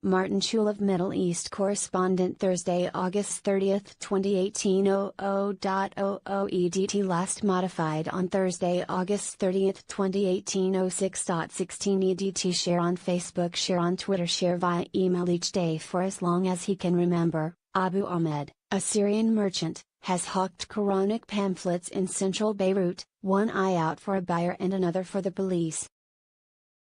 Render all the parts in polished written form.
Martin Chulov, Middle East correspondent, Thursday, August 30, 2018, 00.00 EDT. Last modified on Thursday, August 30, 2018, 06.16 EDT. Share on Facebook, share on Twitter, share via email each day for as long as he can remember. Abu Ahmed, a Syrian merchant, has hawked Quranic pamphlets in central Beirut, one eye out for a buyer and another for the police.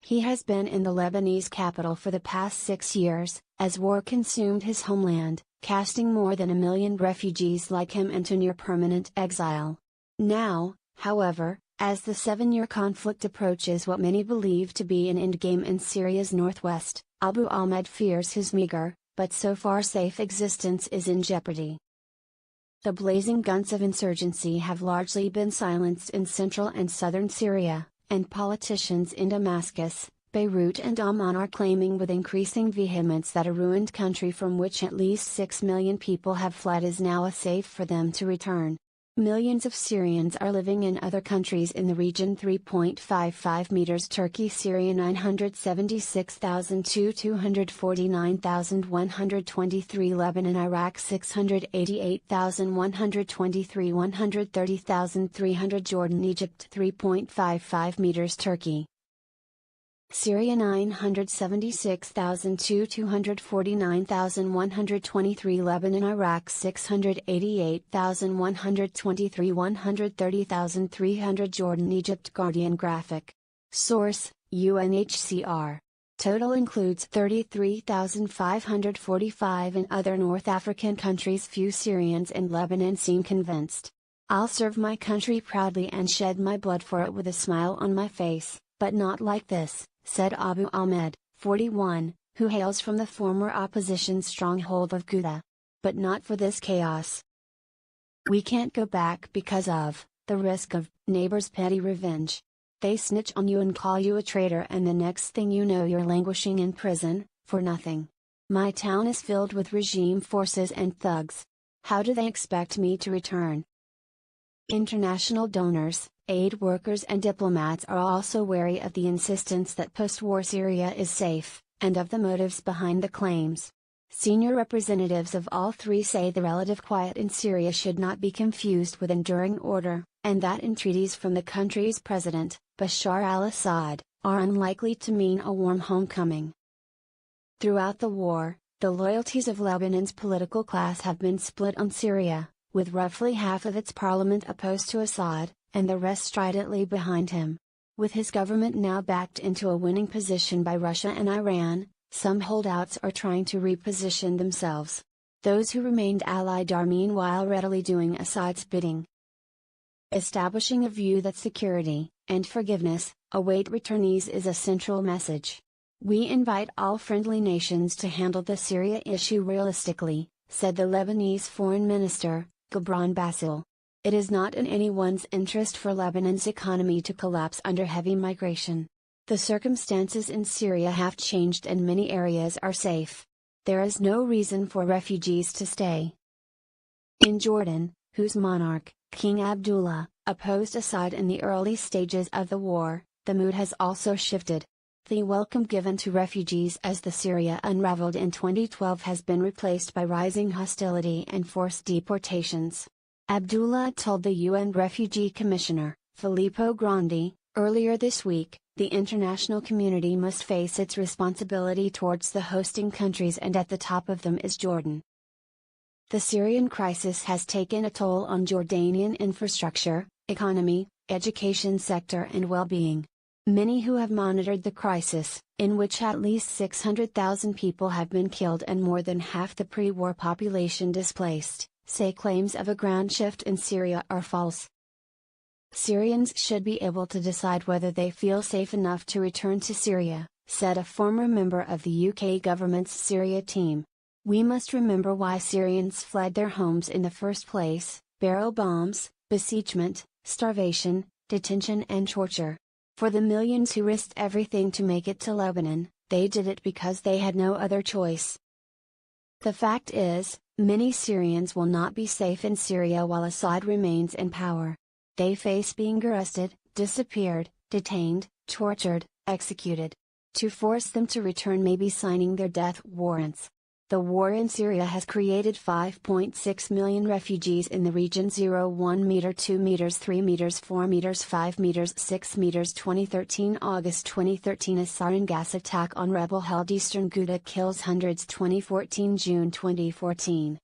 He has been in the Lebanese capital for the past 6 years, as war consumed his homeland, casting more than 1 million refugees like him into near-permanent exile. Now, however, as the 7-year conflict approaches what many believe to be an endgame in Syria's northwest, Abu Ahmed fears his meager, but so far safe existence is in jeopardy. The blazing guns of insurgency have largely been silenced in central and southern Syria, and politicians in Damascus, Beirut and Amman are claiming with increasing vehemence that a ruined country from which at least 6 million people have fled is now safe for them to return. Millions of Syrians are living in other countries in the region. 3.55 meters Turkey, Syria 976,000 to 249,123, Lebanon, Iraq 688,123, 130,300, Jordan, Egypt 3.55 meters Turkey, Syria 976,000 to 249,123, Lebanon, Iraq 688,123, 130,300, Jordan, Egypt. Guardian graphic. Source: UNHCR. Total includes 33,545 in other North African countries. Few Syrians in Lebanon seem convinced. I'll serve my country proudly and shed my blood for it with a smile on my face, but not like this, said Abu Ahmed, 41, who hails from the former opposition stronghold of Ghouta. But not for this chaos. We can't go back because of the risk of neighbors' petty revenge. They snitch on you and call you a traitor, and the next thing you know you're languishing in prison, for nothing. My town is filled with regime forces and thugs. How do they expect me to return? International donors, aid workers and diplomats are also wary of the insistence that post-war Syria is safe, and of the motives behind the claims. Senior representatives of all three say the relative quiet in Syria should not be confused with enduring order, and that entreaties from the country's president, Bashar al-Assad, are unlikely to mean a warm homecoming. Throughout the war, the loyalties of Lebanon's political class have been split on Syria, with roughly half of its parliament opposed to Assad, and the rest stridently behind him. With his government now backed into a winning position by Russia and Iran, some holdouts are trying to reposition themselves. Those who remained allied are meanwhile readily doing Assad's bidding. Establishing a view that security, and forgiveness, await returnees is a central message. We invite all friendly nations to handle the Syria issue realistically, said the Lebanese Foreign Minister, Gibran Bassil. It is not in anyone's interest for Lebanon's economy to collapse under heavy migration. The circumstances in Syria have changed and many areas are safe. There is no reason for refugees to stay. In Jordan, whose monarch, King Abdullah, opposed Assad in the early stages of the war, the mood has also shifted. The welcome given to refugees as the Syria unraveled in 2012 has been replaced by rising hostility and forced deportations. Abdullah told the UN Refugee Commissioner, Filippo Grandi, earlier this week, the international community must face its responsibility towards the hosting countries, and at the top of them is Jordan. The Syrian crisis has taken a toll on Jordanian infrastructure, economy, education sector and well-being. Many who have monitored the crisis, in which at least 600,000 people have been killed and more than half the pre-war population displaced, say claims of a ground shift in Syria are false. Syrians should be able to decide whether they feel safe enough to return to Syria, said a former member of the UK government's Syria team. We must remember why Syrians fled their homes in the first place: barrel bombs, besiegement, starvation, detention and torture. For the millions who risked everything to make it to Lebanon, they did it because they had no other choice. The fact is, many Syrians will not be safe in Syria while Assad remains in power. They face being arrested, disappeared, detained, tortured, executed. To force them to return may be signing their death warrants. The war in Syria has created 5.6 million refugees in the region. 1 meter, 2 meters, 3 meters, 4 meters, 5 meters, 6 meters. 2013 August 2013 a sarin gas attack on rebel-held eastern Ghouta kills hundreds. 2014 June 2014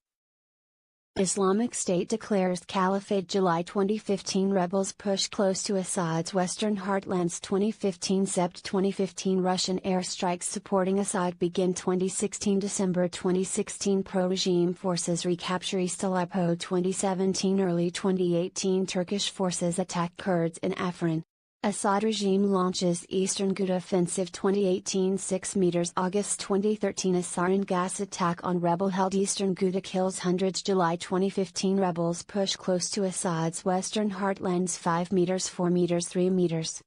Islamic State declares caliphate. July 2015 rebels push close to Assad's western heartlands. 2015 Sept 2015 Russian airstrikes supporting Assad begin. 2016 December 2016 pro-regime forces recapture East Aleppo. 2017 Early 2018 Turkish forces attack Kurds in Afrin. Assad regime launches Eastern Ghouta offensive. 2018 6 meters August 2013 a sarin gas attack on rebel-held Eastern Ghouta kills hundreds. July 2015 rebels push close to Assad's western heartlands. 5 meters, 4 meters, 3 meters.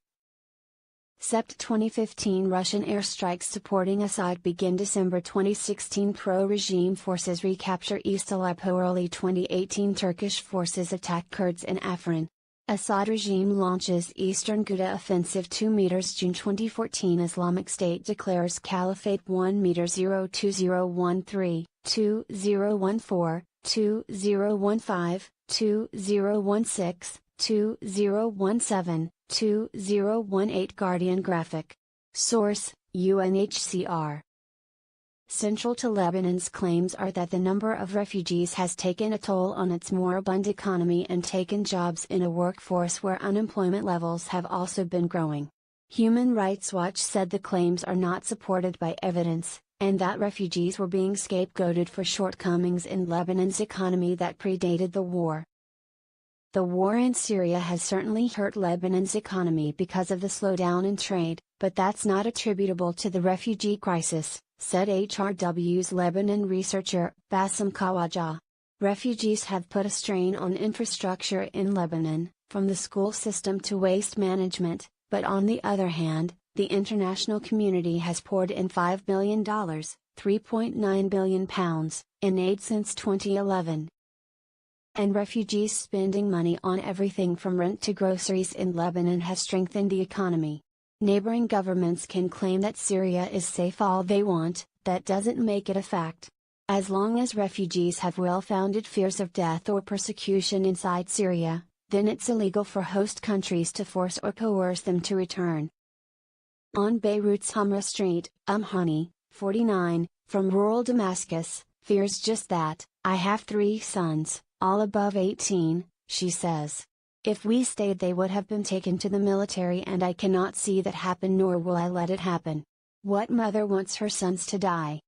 Sept 2015 Russian airstrikes supporting Assad begin. December 2016 pro-regime forces recapture East Aleppo. Early 2018 Turkish forces attack Kurds in Afrin. Assad regime launches Eastern Ghouta offensive. 2 meters June 2014 Islamic State declares caliphate. 1 meter 02013, 2014, 2015, 2016, 2017, 2018 Guardian graphic. Source, UNHCR. Central to Lebanon's claims are that the number of refugees has taken a toll on its moribund economy and taken jobs in a workforce where unemployment levels have also been growing. Human Rights Watch said the claims are not supported by evidence, and that refugees were being scapegoated for shortcomings in Lebanon's economy that predated the war. The war in Syria has certainly hurt Lebanon's economy because of the slowdown in trade, but that's not attributable to the refugee crisis, said HRW's Lebanon researcher, Bassem Khawaja. Refugees have put a strain on infrastructure in Lebanon, from the school system to waste management, but on the other hand, the international community has poured in $5 billion, £3.9 billion, in aid since 2011. And refugees spending money on everything from rent to groceries in Lebanon has strengthened the economy. Neighboring governments can claim that Syria is safe all they want, that doesn't make it a fact. As long as refugees have well-founded fears of death or persecution inside Syria, then it's illegal for host countries to force or coerce them to return. On Beirut's Hamra Street, Hani, 49, from rural Damascus, fears just that. I have 3 sons, all above 18, she says. If we stayed they would have been taken to the military and I cannot see that happen nor will I let it happen. What mother wants her sons to die?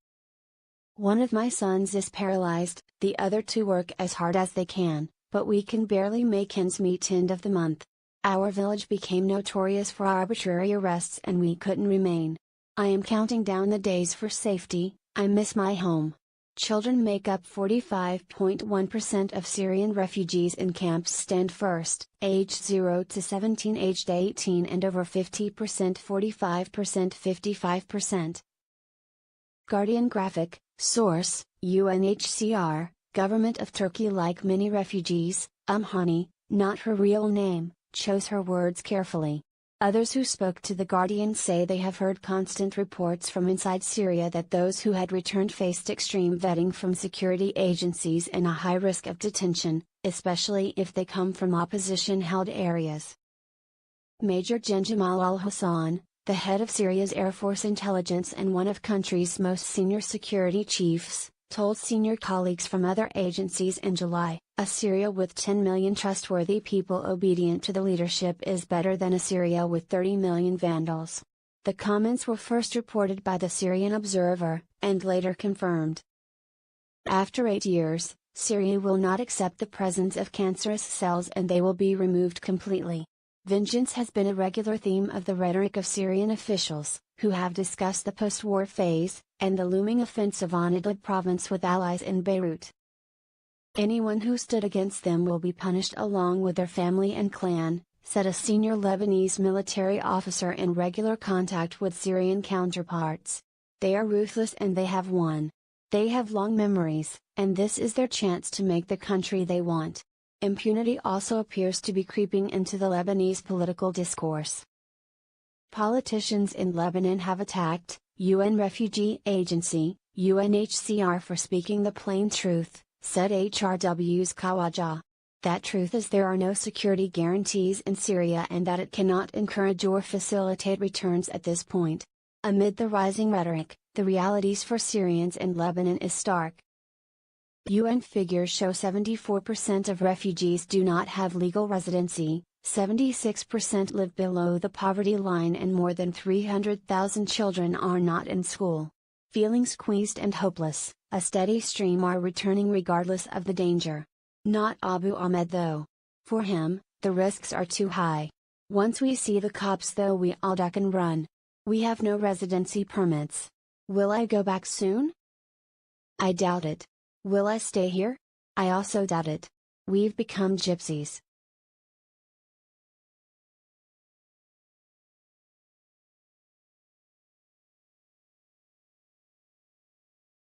One of my sons is paralyzed, the other 2 work as hard as they can, but we can barely make ends meet end of the month. Our village became notorious for arbitrary arrests and we couldn't remain. I am counting down the days for safety, I miss my home. Children make up 45.1% of Syrian refugees in camps stand first, aged 0 to 17, aged 18 and over 50%, 45%, 55%. Guardian graphic, source, UNHCR, Government of Turkey. Like many refugees, Hani, not her real name, chose her words carefully. Others who spoke to The Guardian say they have heard constant reports from inside Syria that those who had returned faced extreme vetting from security agencies and a high risk of detention, especially if they come from opposition-held areas. Major Gen Jamal al-Hassan, the head of Syria's Air Force intelligence and one of country's most senior security chiefs, told senior colleagues from other agencies in July, "A Syria with 10 million trustworthy people obedient to the leadership is better than a Syria with 30 million vandals." The comments were first reported by the Syrian Observer, and later confirmed. After 8 years, Syria will not accept the presence of cancerous cells and they will be removed completely. Vengeance has been a regular theme of the rhetoric of Syrian officials, who have discussed the post-war phase, and the looming offensive on Idlib province with allies in Beirut. Anyone who stood against them will be punished along with their family and clan, said a senior Lebanese military officer in regular contact with Syrian counterparts. They are ruthless and they have won. They have long memories, and this is their chance to make the country they want. Impunity also appears to be creeping into the Lebanese political discourse. Politicians in Lebanon have attacked UN Refugee Agency, UNHCR, for speaking the plain truth, said HRW's Khawaja. That truth is there are no security guarantees in Syria and that it cannot encourage or facilitate returns at this point. Amid the rising rhetoric, the realities for Syrians in Lebanon is stark. UN figures show 74% of refugees do not have legal residency, 76% live below the poverty line, and more than 300,000 children are not in school. Feeling squeezed and hopeless, a steady stream are returning regardless of the danger. Not Abu Ahmed though. For him, the risks are too high. Once we see the cops though we all duck and run. We have no residency permits. Will I go back soon? I doubt it. Will I stay here? I also doubt it. We've become gypsies.